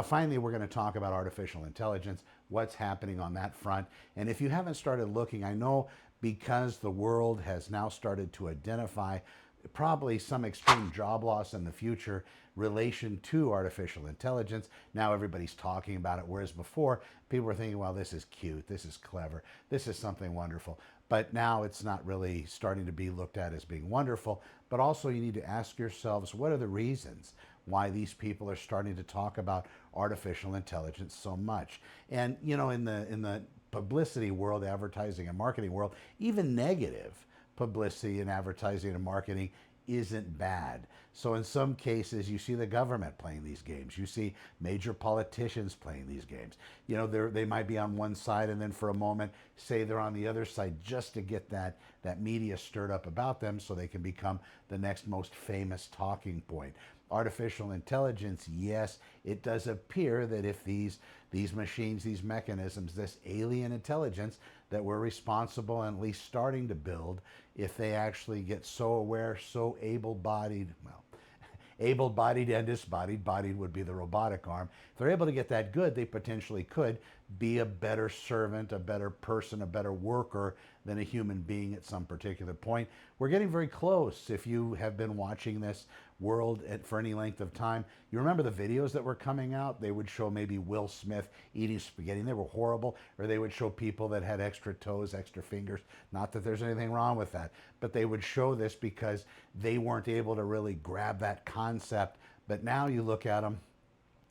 Now, finally, we're going to talk about artificial intelligence, what's happening on that front. And if you haven't started looking, I know because the world has now started to identify probably some extreme job loss in the future relation to artificial intelligence. Now everybody's talking about it, whereas before people were thinking, well, this is cute, this is clever, this is something wonderful. But now it's not really starting to be looked at as being wonderful. But also you need to ask yourselves, what are the reasons why these people are starting to talk about artificial intelligence so much? And you know, in the publicity world, advertising and marketing world, even negative publicity and advertising and marketing isn't bad. So in some cases, you see the government playing these games. You see major politicians playing these games. You know, they might be on one side and then for a moment say they're on the other side just to get that media stirred up about them so they can become the next most famous talking point. Artificial intelligence, yes, it does appear that if these machines, these mechanisms, this alien intelligence that we're responsible and at least starting to build, if they actually get so aware, so able-bodied, well, able-bodied and disbodied, bodied would be the robotic arm. If they're able to get that good, they potentially could be a better servant, a better person, a better worker than a human being at some particular point. We're getting very close. If you have been watching this world for any length of time, you remember the videos that were coming out? They would show maybe Will Smith eating spaghetti, and they were horrible, or they would show people that had extra toes, extra fingers. Not that there's anything wrong with that, but they would show this because they weren't able to really grab that concept. But now you look at them,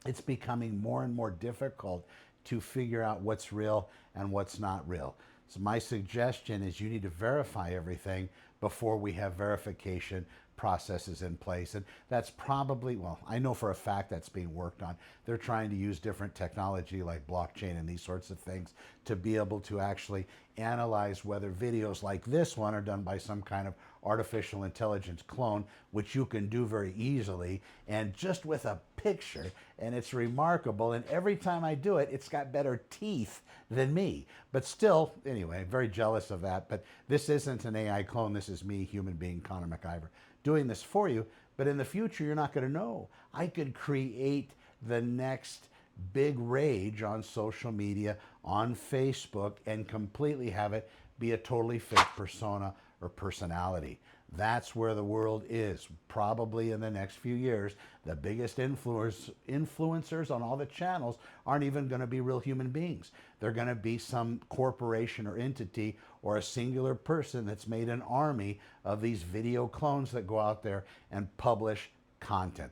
it's becoming more and more difficult to figure out what's real and what's not real. So my suggestion is you need to verify everything before we have verification processes in place. And that's probably, well, I know for a fact that's being worked on. They're trying to use different technology like blockchain and these sorts of things to be able to actually analyze whether videos like this one are done by some kind of artificial intelligence clone, which you can do very easily and just with a picture. And it's remarkable. And every time I do it, it's got better teeth than me. But still, anyway, very jealous of that. But this isn't an AI clone. This is me, human being Connor McIver, doing this for you. But in the future, you're not going to know. I could create the next big rage on social media, on Facebook, and completely have it be a totally fake persona or personality. That's where the world is. Probably in the next few years, the biggest influencers on all the channels aren't even going to be real human beings. They're going to be some corporation or entity or a singular person that's made an army of these video clones that go out there and publish content.